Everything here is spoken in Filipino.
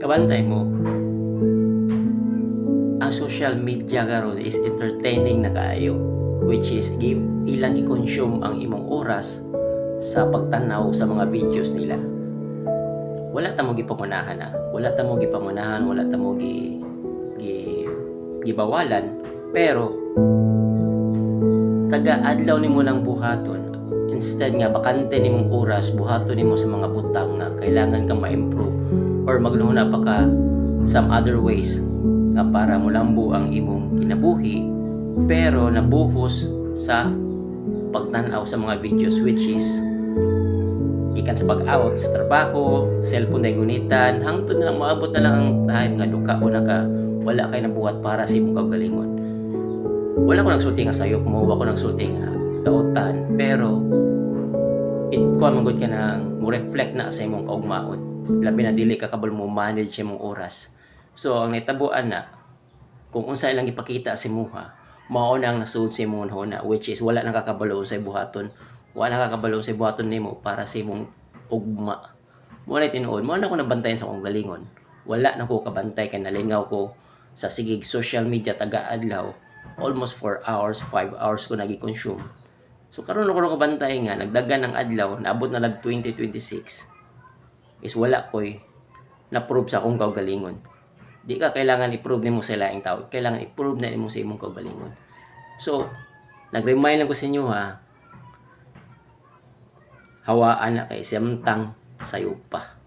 kabantay mo, ang social media karon is entertaining na kaayo, which is ilang i-consume ang imong oras sa pagtanaw sa mga videos nila. Wala ta mo gipangunahan wala ta mo gipangunahan, wala ta mo gibawalan, pero taga-adlaw nimo lang buhaton. Instead nga bakante nimong oras, buhaton nimo sa mga butang nga kailangan ka ma-improve or magluna pa ka some other ways nga para mulambo ang imong kinabuhi, pero nabuhos sa pagtanaw sa mga videos, which is gikan sa pag-out sa trabaho, cellphone na gunitan, hangtod na lang maabot na lang ang time nga duka o wala kay nabuhat para sa imong kaugalingon. Wala ko nagsulti nga sayop mo, wala ko nagsulti nga daotan, pero kuha man gud ka nang mo reflect na sa imong kaugmaon, labi na dili ka kabal mo manage imong oras. So ang nitabuan na kung unsa ilang ipakita si muha, mao nang nasud sa imong huna, which is wala nang kakabalo sa buhaton, wala nang kakabalo sa buhaton nimo para sa imong ugma. Mo na tinuod, mo na ko nabantayan sa akong galingon. Wala na ko kabantay kay nalingaw ko sa sigig social media taga-adlaw. Almost 4 hours, 5 hours ko nagi-consume. So karon ako kabantay nga nagdagan ng adlaw, naabot na lag 2026. Is wala koy na-prove sa akong kaugalingon. Di ka kailangan i-prove nimo sa laing tao, kailangan i-prove na nimo sa imong kaugalingon. So nag-remind lang ko sa inyo hawaan na kay samtang sayo pa.